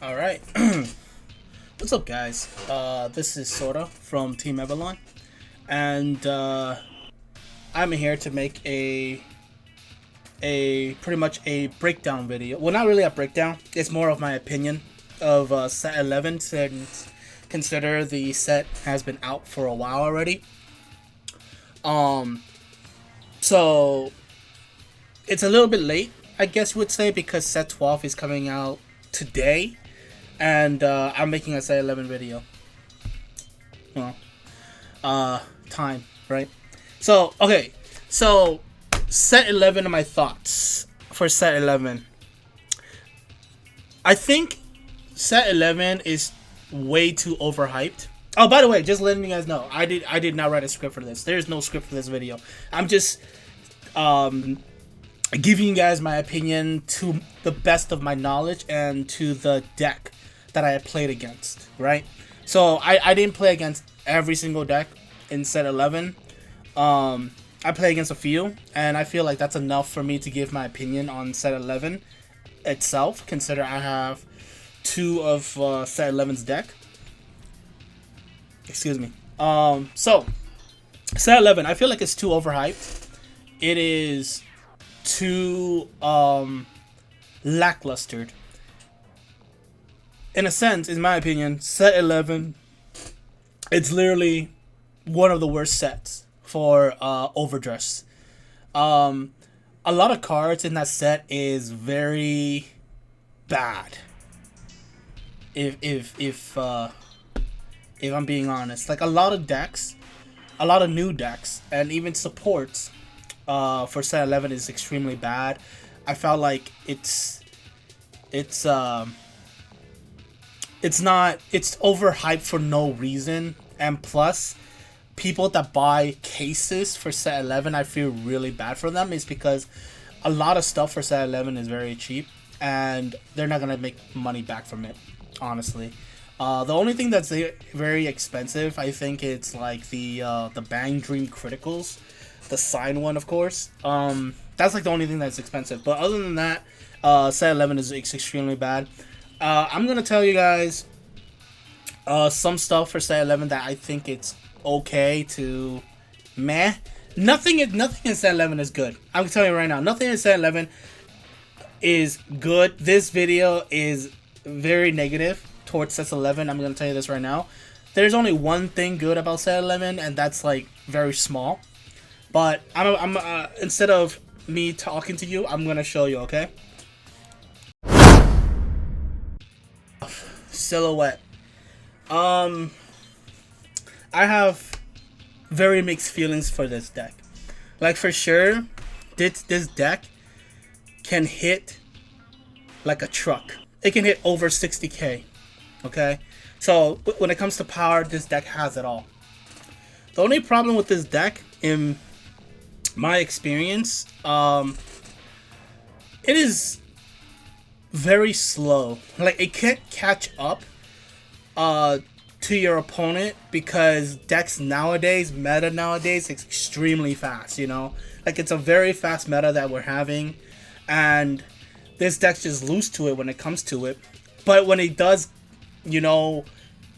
All right. What's up, guys? This is Sorta from Team Evelon, and I'm here to make a pretty much a breakdown video. Well, not really a breakdown. It's more of my opinion of set 11, since consider the set has been out for a while already. Um, so it's a little bit late, I guess you would say, because set 12 is coming out today, and I'm making a set 11 video. Well, time, right? So, okay, so set 11 of my thoughts for set 11. I think set 11 is way too overhyped. Oh, by the way, just letting you guys know, I did not write a script for this. There's no script for this video. I'm just giving you guys my opinion to the best of my knowledge and to the deck that I played against, right? So I didn't play against every single deck in set 11. I play against a few, and I feel like that's enough for me to give my opinion on set 11 itself. Consider I have two of set 11's deck. Excuse me. So set 11, I feel like it's too overhyped. It is too lacklustered. In a sense, in my opinion, set 11, it's literally one of the worst sets for Overdress. A lot of cards in that set is very bad. If I'm being honest, like a lot of decks, a lot of new decks, and even supports for set 11 is extremely bad. I felt like it's overhyped for no reason, and plus people that buy cases for set 11, I feel really bad for them, is because a lot of stuff for set 11 is very cheap and they're not gonna make money back from it, honestly. The only thing that's very expensive, I think it's like the Bang Dream Criticals, the sign one, of course. That's like the only thing that's expensive, but other than that, set 11 is extremely bad. I'm gonna tell you guys some stuff for set 11 that I think it's okay to meh. Nothing in set 11 is good. I'm telling you right now, nothing in set 11 is good. This video is very negative towards set 11. I'm gonna tell you this right now. There's only one thing good about set 11, and that's like very small. But I'm instead of me talking to you, I'm gonna show you. Okay. Silhouette. I have very mixed feelings for this deck. Like, for sure, this deck can hit like a truck. It can hit over 60k. Okay, so when it comes to power, this deck has it all. The only problem with this deck, in my experience, it is very slow. Like, it can't catch up to your opponent, because decks nowadays, meta nowadays, it's extremely fast, you know? Like, it's a very fast meta that we're having, and this deck's just loose to it when it comes to it. But when it does, you know,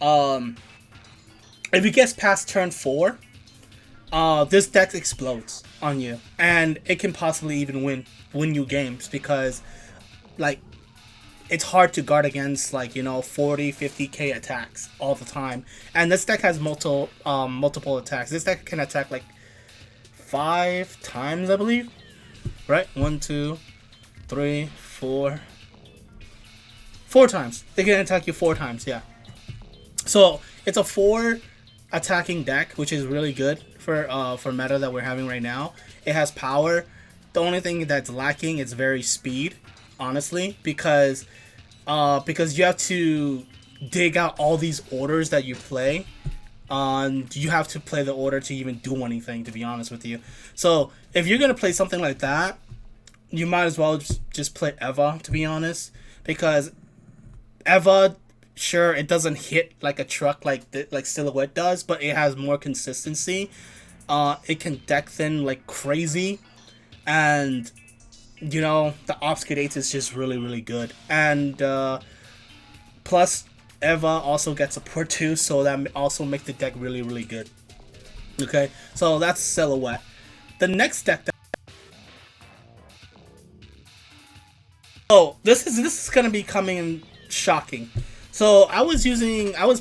if it gets past turn 4, this deck explodes on you, and it can possibly even win you games, because, like, it's hard to guard against, like, you know, 40, 50k attacks all the time. And this deck has multiple attacks. This deck can attack like 5 times, I believe. Right? 1, 2, 3, 4. 4 times. They can attack you 4 times, yeah. So it's a 4 attacking deck, which is really good for meta that we're having right now. It has power. The only thing that's lacking is very speed, honestly, because you have to dig out all these orders that you play. You have to play the order to even do anything, to be honest with you. So if you're gonna play something like that, you might as well just play Eva, to be honest, because Eva, sure, it doesn't hit like a truck like Silhouette does, but it has more consistency. It can deck thin like crazy, and you know, the Obfuscate is just really, really good. And Plus, Eva also gets support too, so that also makes the deck really, really good. Okay, so that's Silhouette. The next deck that this is gonna be coming in shocking. So I was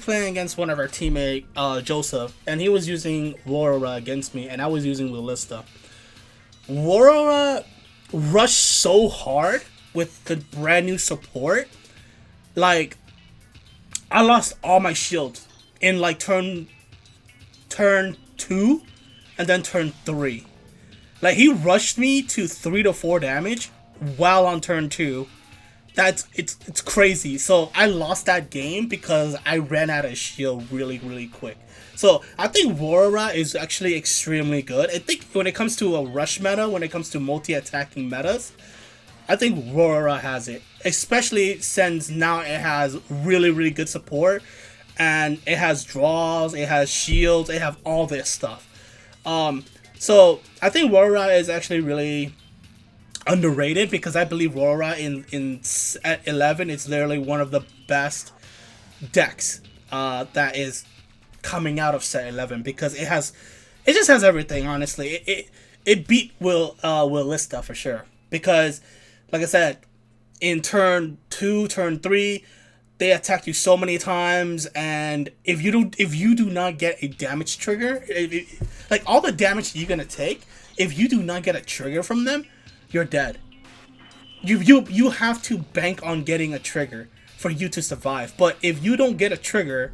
playing against one of our teammate, Joseph, and he was using Aurora against me, and I was using Willista. Aurora rushed so hard with the brand new support, like I lost all my shields in like turn 2 and then turn 3. Like he rushed me to 3 to 4 damage while on turn 2. It's crazy. So I lost that game because I ran out of shield really, really quick. So I think Aurora is actually extremely good. I think when it comes to a rush meta, when it comes to multi-attacking metas, I think Aurora has it. Especially since now it has really, really good support. And it has draws, it has shields, it has all this stuff. So I think Aurora is actually really underrated because I believe Aurora at 11 is literally one of the best decks that is coming out of set 11 because it just has everything. Honestly, it beat Willista for sure because, like I said, in turn 2, turn 3, they attack you so many times, and if you do not get a damage trigger, like all the damage you're gonna take, if you do not get a trigger from them, you're dead. You have to bank on getting a trigger for you to survive. But if you don't get a trigger,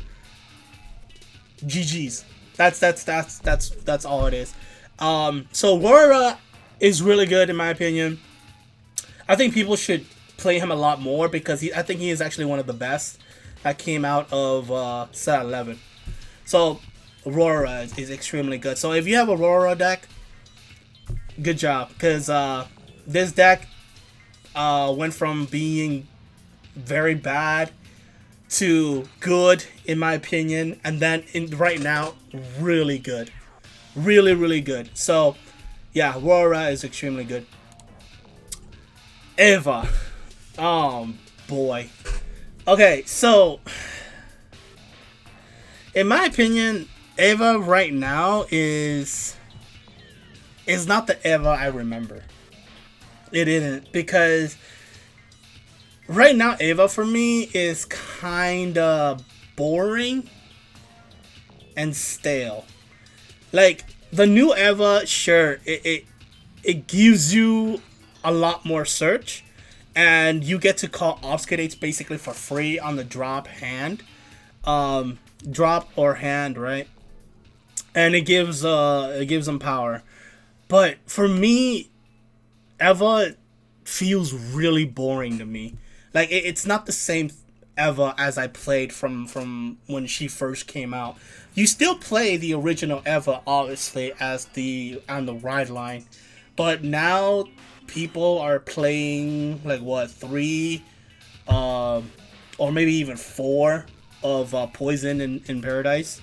GG's. That's all it is. So Aurora is really good in my opinion. I think people should play him a lot more because I think he is actually one of the best that came out of set 11. So Aurora is extremely good. So if you have a Aurora deck, good job because this deck went from being very bad to good in my opinion, and then right now really good, really, really good. So yeah, Aurora is extremely good. Eva, oh boy. Okay, so in my opinion, Eva right now is not the Eva I remember. It isn't, because right now Eva for me is kinda boring and stale. Like the new Eva, sure, it gives you a lot more search, and you get to call obfuscates basically for free on the drop or hand, right? And it gives them power. But for me, Eva feels really boring to me. Like it's not the same Eva as I played from when she first came out. You still play the original Eva, obviously, as on the ride line, but now people are playing like what 3, or maybe even 4 of Poison in Paradise.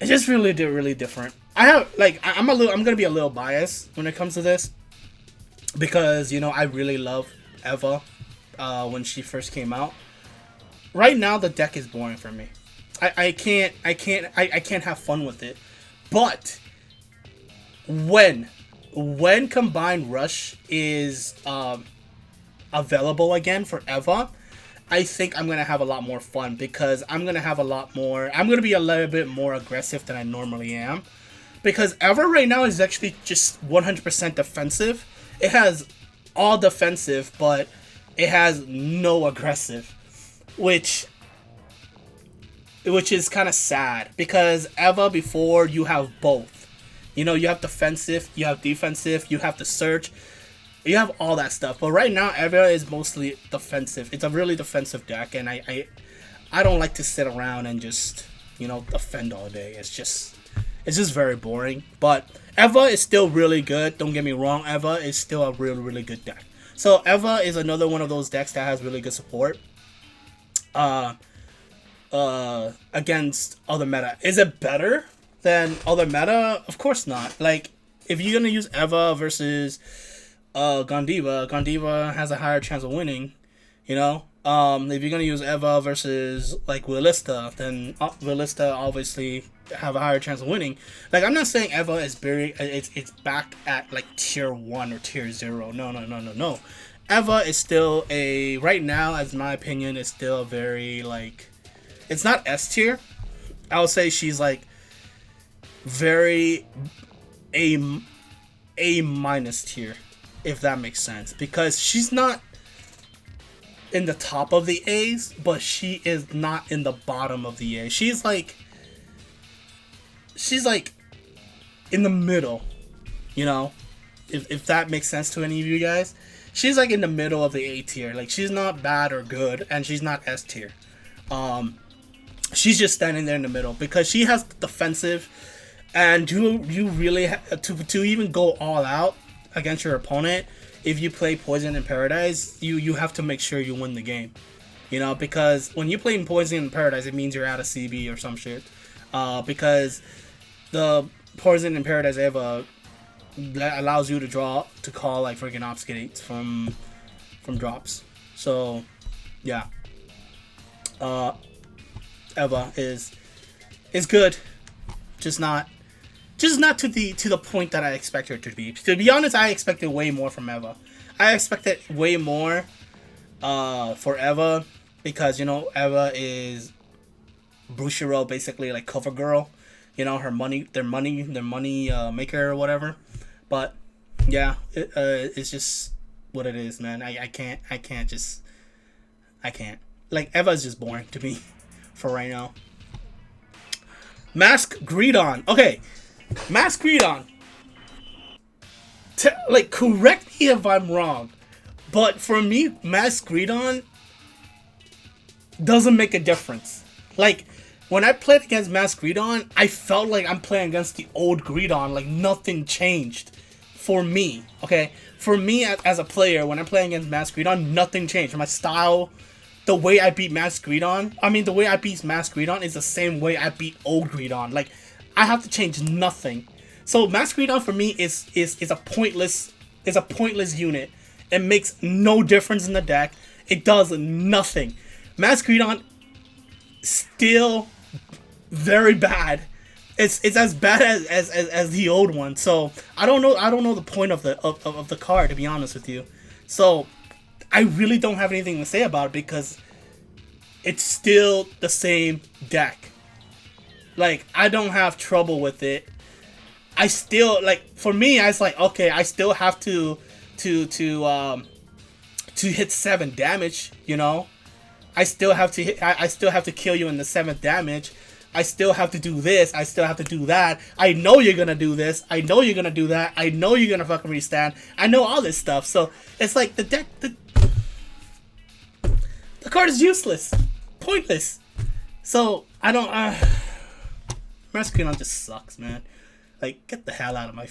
It's just really different. I'm gonna be a little biased when it comes to this because I really love Eva when she first came out. Right now the deck is boring for me. I can't have fun with it. But when Combined Rush is available again for Eva, I think I'm gonna have a lot more fun because I'm gonna be a little bit more aggressive than I normally am. Because Eva right now is actually just 100% defensive. It has all defensive, but it has no aggressive, which is kind of sad because Eva before you have both. You have defensive, you have defensive, you have the search, you have all that stuff. But right now Eva is mostly defensive. It's a really defensive deck, and I don't like to sit around and just defend all day. It's just very boring. But Eva is still really good. Don't get me wrong. Eva is still a really, really good deck. So Eva is another one of those decks that has really good support against other meta. Is it better than other meta? Of course not. Like if you're gonna use Eva versus Gondiva has a higher chance of winning. If you're gonna use Eva versus like Willista, then Willista obviously have a higher chance of winning. Like, I'm not saying Eva is very it's back at like tier 1 or tier 0. No, no, no, no, no. Eva is still a right now, as my opinion, is still a very like, it's not S tier. I would say she's like very A minus tier, if that makes sense, because she's not in the top of the A's, but she is not in the bottom of the A. She's like in the middle, you know, if that makes sense to any of you guys. She's like in the middle of the A tier. Like, she's not bad or good, and she's not S tier. She's just standing there in the middle because she has defensive, and you really to even go all out against your opponent. If you play Poison in Paradise, you have to make sure you win the game, you know, because when you play in Poison in Paradise, it means you're out of CB or some shit, because the Poison in Paradise Eva that allows you to call like freaking obfuscates from drops. So yeah, Eva is good, just not to the point that I expect her to be. To be honest, I expected way more from Eva. I expected way more for Eva, because, you know, Eva is Brushiro, basically like cover girl. You know, their money maker or whatever. But yeah, it's just what it is, man. I can't. Like, Eva is just boring to me for right now. Mask Greedon. Okay, Mask Greedon. Like, correct me if I'm wrong, but for me, Mask Greedon doesn't make a difference. Like, when I played against Mask Greedon, I felt like I'm playing against the old Greedon. Like, nothing changed for me. Okay, for me as a player, when I'm playing against Mask Greedon, nothing changed. My style, the way I beat Mask Greedon, the way I beat Mask Greedon is the same way I beat old Greedon. Like, I have to change nothing. So Mask Greedon for me is a pointless unit. It makes no difference in the deck. It does nothing. Mask Greedon still very bad. It's as bad as the old one. So I don't know the point of the card, to be honest with you. So I really don't have anything to say about it, because it's still the same deck. Like, I don't have trouble with it. I still, like, for me, I was like, okay, I still have to hit 7 damage, you know? I still have to kill you in the 7th damage. I still have to do this. I still have to do that. I know you're gonna do this. I know you're gonna do that. I know you're gonna fucking restand. I know all this stuff. So it's like the deck, the card is useless, pointless. So I don't. Mask Greedon just sucks, man. Like, get the hell out of my.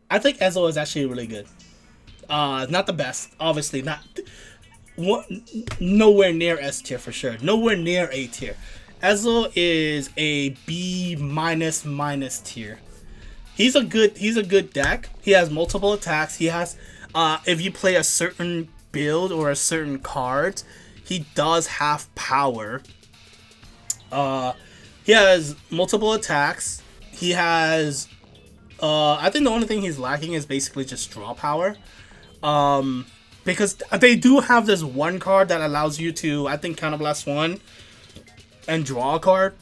I think Ezo is actually really good. Not the best, obviously. Nowhere near S tier for sure. Nowhere near A tier. Ezo is a B minus tier. He's a good deck. He has multiple attacks. He has, if you play a certain build or a certain card, he does have power. He has multiple attacks. He has, I think the only thing he's lacking is basically just draw power. Because they do have this one card that allows you to, I think, counterblast 1 and draw a card,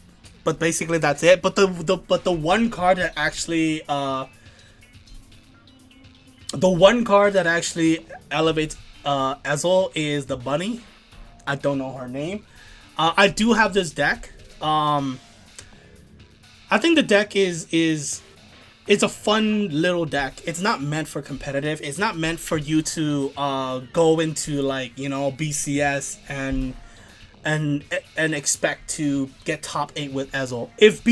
but basically that's it. But the one card that actually elevates Ezel is the bunny. I don't know her name. I do have this deck. I think the deck is it's a fun little deck. It's not meant for competitive. It's not meant for you to go into, like, you know, BCS and expect to get top 8 with Ezel. If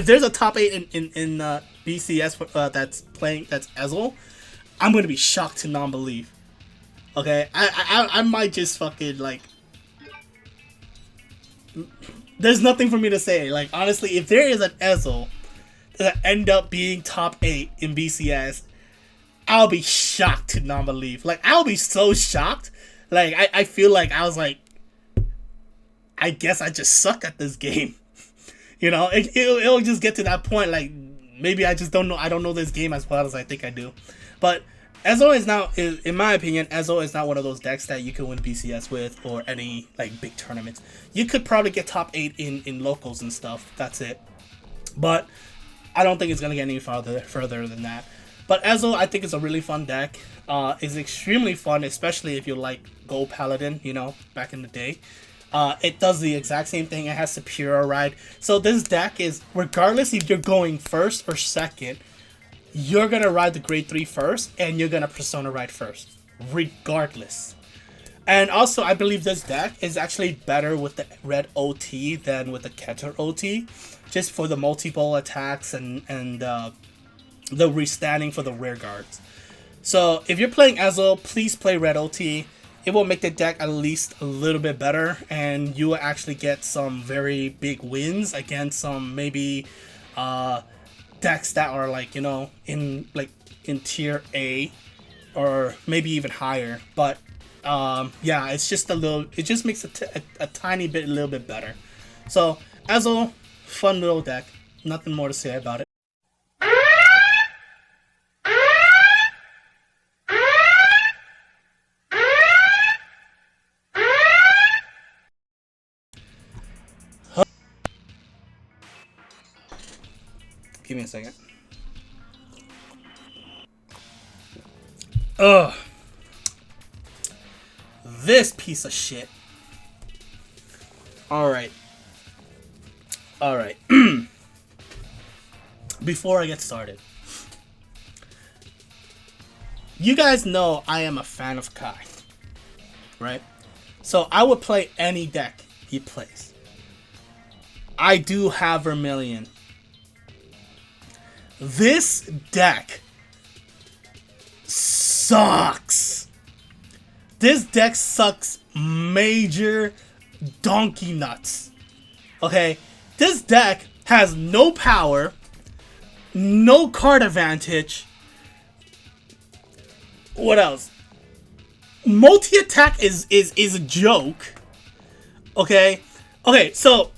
there's a top 8 in BCS that's Ezel, I'm gonna be shocked to non-believe. Okay, I might just fucking, like, there's nothing for me to say. Like, honestly, if there is an Ezel that end up being top 8 in BCS, I'll be shocked to not believe. Like, I'll be so shocked. Like, I feel like I was like, I guess I just suck at this game. You know, it'll just get to that point. Like, maybe I just don't know. I don't know this game as well as I think I do. But Ezo is now, in my opinion, Ezo is not one of those decks that you can win BCS with or any like big tournaments. You could probably get top 8 in locals and stuff. That's it. But I don't think it's gonna get any further than that. But Ezo, I think, is a really fun deck. It's extremely fun, especially if you like Gold Paladin, you know, back in the day. It does the exact same thing. It has Superior Ride. So this deck is, regardless if you're going first or second, you're going to ride the grade 3 first, and you're going to Persona Ride first, regardless. And also, I believe this deck is actually better with the red OT than with the Keter OT, just for the multiple attacks and the restanding for the rear guards. So if you're playing Ezo, please play red OT. It will make the deck at least a little bit better, and you will actually get some very big wins against some maybe decks that are like, you know, in tier A or maybe even higher. But yeah, it's just it just makes a tiny bit, a little bit better. So Ezo, fun little deck. Nothing more to say about it. Give me a second. Ugh. This piece of shit. Alright. Alright. Before I get started, you guys know I am a fan of Kai, right? So I would play any deck he plays. I do have Vermilion. This deck sucks. This deck sucks major donkey nuts. Okay? This deck has no power, no card advantage. What else? Multi-attack is a joke. Okay? Okay, so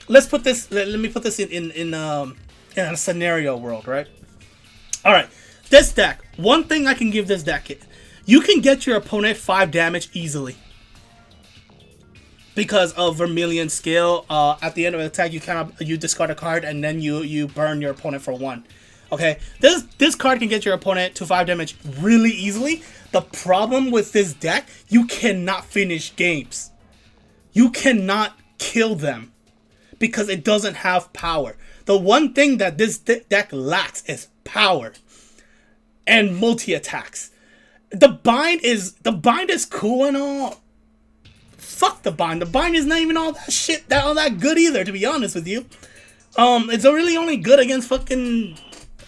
let's put this, let me put this in a scenario world, right? Alright, this deck, one thing I can give this deck, you can get your opponent 5 damage easily. Because of Vermilion skill, at the end of the attack, you discard a card and then you burn your opponent for 1. Okay, this card can get your opponent to 5 damage really easily. The problem with this deck, you cannot finish games. You cannot kill them because it doesn't have power. The one thing that this deck lacks is power and multi-attacks. The bind is cool and all. Fuck the bind. The bind is not even all that good either, to be honest with you. It's really only good against fucking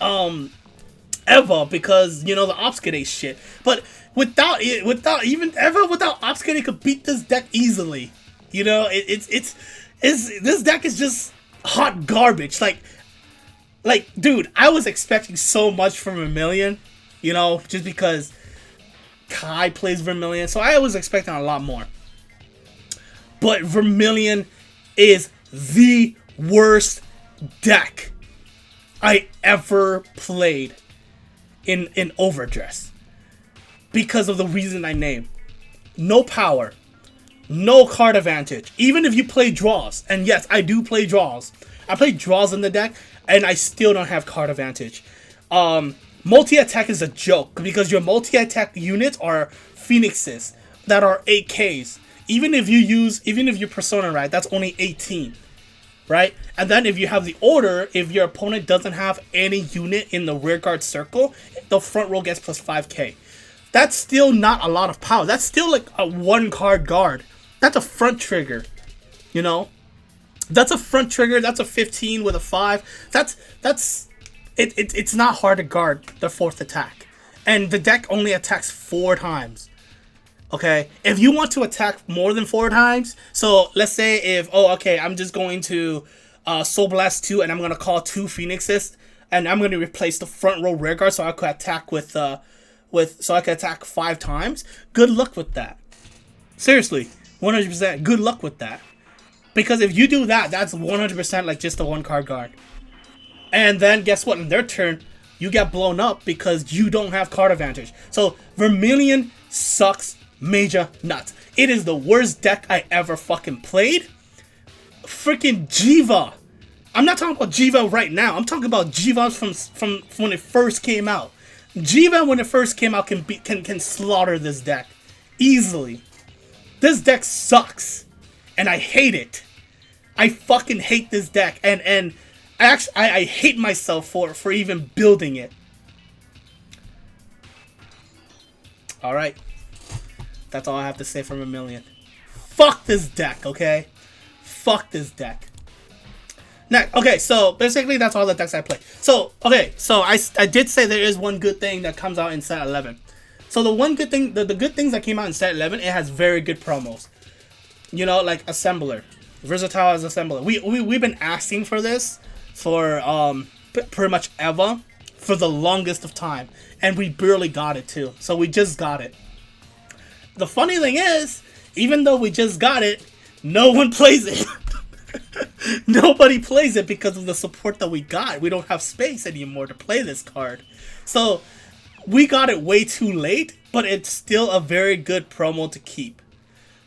Eva, because, you know, the obfuscate shit. But without even Eva, without obfuscate, it could beat this deck easily. You know, this deck is just hot garbage. Like, dude, I was expecting so much from Vermilion, you know, just because Kai plays Vermilion, so I was expecting a lot more. But Vermilion is the worst deck I ever played in Overdress, because of the reason I named. No power, no card advantage, even if you play draws. And yes, I do play draws. I play draws in the deck, and I still don't have card advantage. Multi-attack is a joke, because your multi-attack units are Phoenixes that are 8Ks. Even if you Persona Ride, that's only 18. Right? And then if you have the order, if your opponent doesn't have any unit in the rear guard circle, the front row gets plus 5k. That's still not a lot of power. That's still like a 1 card guard. That's a front trigger. You know? That's a front trigger. That's a 15 with a 5. It's not hard to guard the 4th attack. And the deck only attacks 4 times. Okay, if you want to attack more than 4 times, so let's say if, I'm just going to Soul Blast 2, and I'm gonna call 2 Phoenixes, and I'm gonna replace the front row rear guard so I could attack with so I could attack 5 times. Good luck with that. Seriously, 100%. Good luck with that. Because if you do that, that's 100% like just a 1-card guard. And then guess what? In their turn, you get blown up because you don't have card advantage. So Vermilion sucks major nuts. It is the worst deck I ever fucking played. Freaking Jiva. I'm not talking about Jiva right now. I'm talking about Jiva from when it first came out. Jiva when it first came out can slaughter this deck easily. This deck sucks, and I hate it. I fucking hate this deck, and actually I hate myself for even building it. All right, that's all I have to say from Vermilion. Fuck this deck, okay? Fuck this deck. Next, okay, so basically that's all the decks I play. So, okay, so I did say there is one good thing that comes out in set 11. So the one good thing, the good things that came out in set 11, it has very good promos. You know, like Assembler. Versatile as Assembler. We've been asking for this for pretty much ever, for the longest of time. And we barely got it too. So we just got it. The funny thing is, even though we just got it, no one plays it. Nobody plays it because of the support that we got. We don't have space anymore to play this card. So we got it way too late, but it's still a very good promo to keep.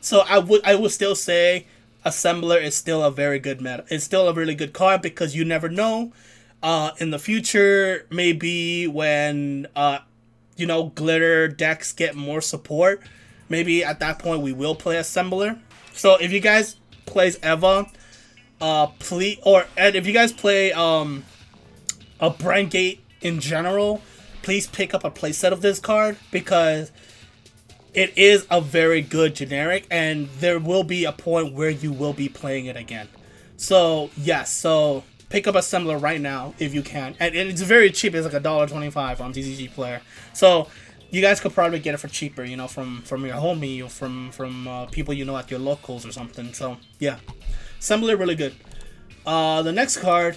So I would still say Assembler is still a very good meta. It's still a really good card because you never know. In the future, maybe when you know, glitter decks get more support, maybe at that point we will play Assembler. So if you guys plays Eva, please, and if you guys play a Brand Gate in general, please pick up a playset of this card because it is a very good generic, and there will be a point where you will be playing it again. So yes, so pick up Assembler right now if you can, and it's very cheap. It's like $1.25 on TCG Player. So you guys could probably get it for cheaper, you know, from your homie or from people you know at your locals or something. So yeah, Assembler really good. The next card,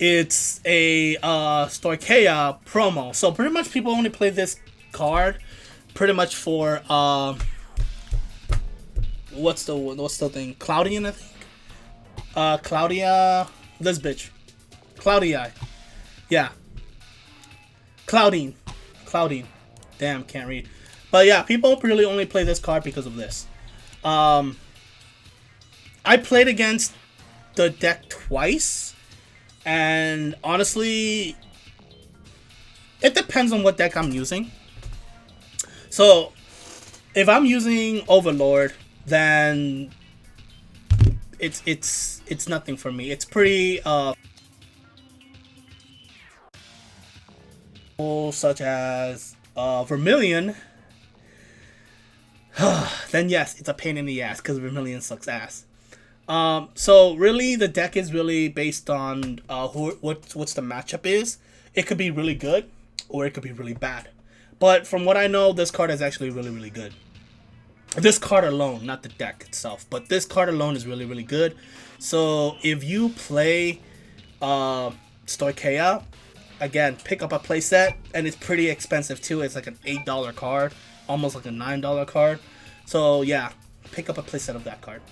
it's a Stoicheia promo. So pretty much people only play this card pretty much for what's the thing? Cloudian, I think. Claudia, this bitch. Claudia. Yeah. Claudine. Damn, can't read. But yeah, people really only play this card because of this. I played against the deck twice, and honestly, it depends on what deck I'm using. So, if I'm using Overlord, then it's nothing for me. It's pretty such as Vermilion. Then yes, it's a pain in the ass because Vermilion sucks ass. So really, the deck is really based on what's the matchup is. It could be really good, or it could be really bad. But from what I know, this card is actually really, really good. This card alone, not the deck itself, but this card alone is really, really good. So if you play Stoicheia, again, pick up a playset, and it's pretty expensive too. It's like an $8 card, almost like a $9 card. So yeah, pick up a playset of that card.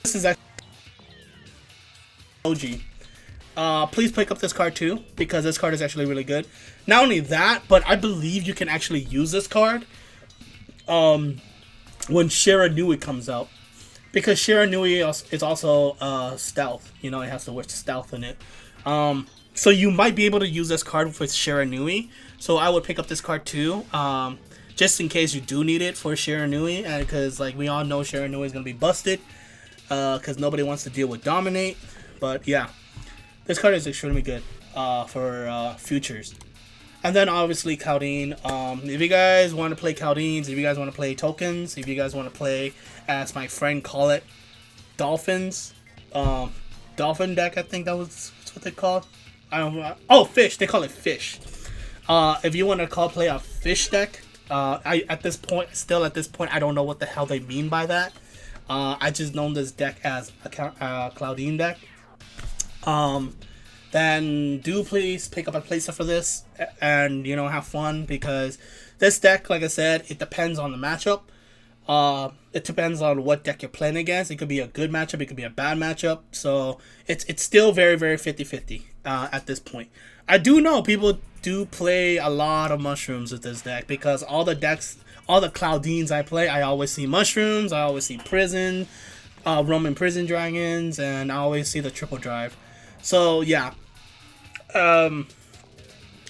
This is actually OG. Please pick up this card too, because this card is actually really good. Not only that, but I believe you can actually use this card when Shiranui comes out, because Shiranui is also stealth. You know, it has the word stealth in it. So you might be able to use this card with Shiranui. So I would pick up this card too, just in case you do need it for Shiranui, and because like we all know Shiranui is gonna be busted, because nobody wants to deal with Dominate. But yeah. This card is extremely good for futures. And then obviously Caldine. If you guys want to play Caldines, if you guys want to play tokens, if you guys want to play, as my friend call it, Dolphins, Dolphin deck, I think that's what they call. I don't know. Oh, fish. They call it fish. If you want to play a fish deck, at this point, I don't know what the hell they mean by that. I just know this deck as a Cloudine deck. Then do please pick up a playset for this and, you know, have fun, because this deck, like I said, it depends on the matchup. It depends on what deck you're playing against. It could be a good matchup, it could be a bad matchup. So it's still very, very 50-50 at this point. I do know people do play a lot of mushrooms with this deck, because all the Cloudines I play, I always see mushrooms, I always see prison, Roman prison dragons, and I always see the triple drive. So yeah.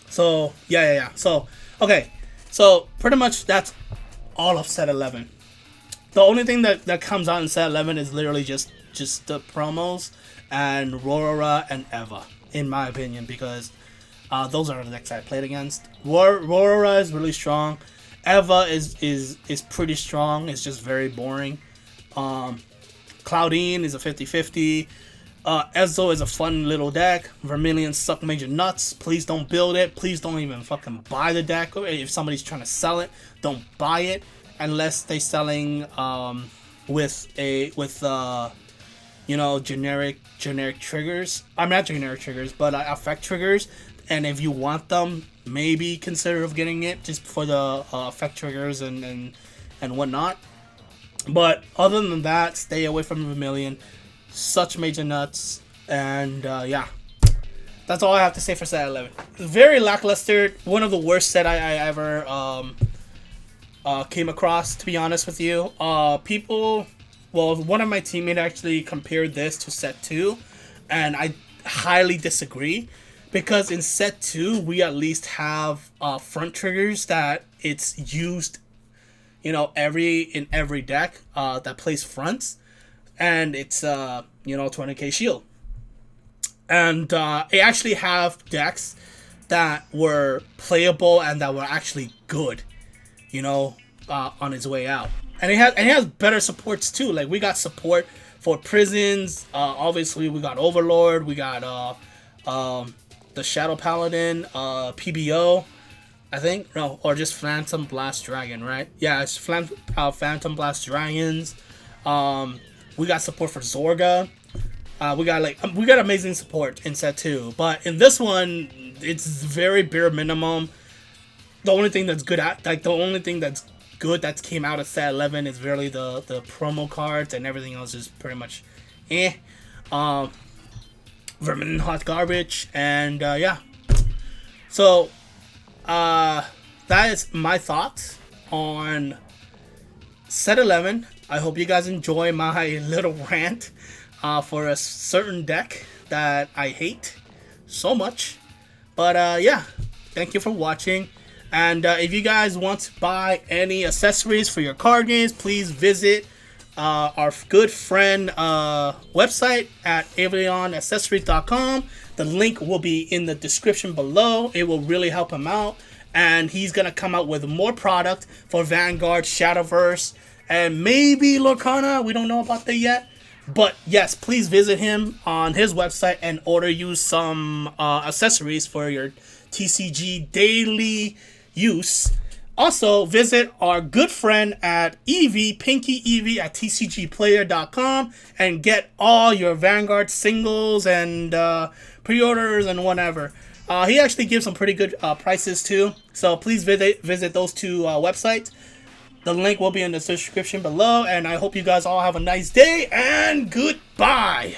So yeah. So okay. So pretty much that's all of set 11. The only thing that comes out in set 11 is literally just the promos and Rorora and Eva, in my opinion, because those are the decks I played against. Rorora is really strong. Eva is pretty strong. It's just very boring. Cloudine is a 50-50. Ezzo is a fun little deck. Vermilion suck major nuts. Please don't build it. Please don't even fucking buy the deck. If somebody's trying to sell it, don't buy it unless they're selling with you know, generic triggers. I'm not generic triggers, but effect triggers. And if you want them, maybe consider of getting it just for the effect triggers and whatnot. But other than that, stay away from Vermilion. Such major nuts. And yeah, that's all I have to say for set 11. Very lackluster. One of the worst set I ever came across, to be honest with you. One of my teammates actually compared this to set 2, and I highly disagree, because in set 2 we at least have front triggers that it's used, you know, in every deck that plays fronts, and it's you know, 20k shield. And it actually have decks that were playable and that were actually good, you know, on its way out. And it has better supports too. Like, we got support for prisons. Obviously, we got Overlord. We got the Shadow Paladin, PBO, I think. No, or just Phantom Blast Dragon, right? Yeah, it's Phantom Blast Dragons. We got support for Zorga. We got amazing support in set 2. But in this one, it's very bare minimum. The only thing that's good that came out of set 11 is really the promo cards, and everything else is pretty much Vermin hot garbage. And yeah, so that is my thoughts on set 11. I hope you guys enjoy my little rant for a certain deck that I hate so much. But yeah, thank you for watching. And if you guys want to buy any accessories for your card games, please visit our good friend website at avionaccessories.com. The link will be in the description below. It will really help him out. And he's going to come out with more product for Vanguard, Shadowverse, and maybe Lorcana. We don't know about that yet. But yes, please visit him on his website and order you some accessories for your TCG daily use. Also, visit our good friend at Pinky Eevee at tcgplayer.com and get all your Vanguard singles and pre-orders and whatever. He actually gives some pretty good prices too, so please visit those two websites. The link will be in the description below, and I hope you guys all have a nice day, and goodbye!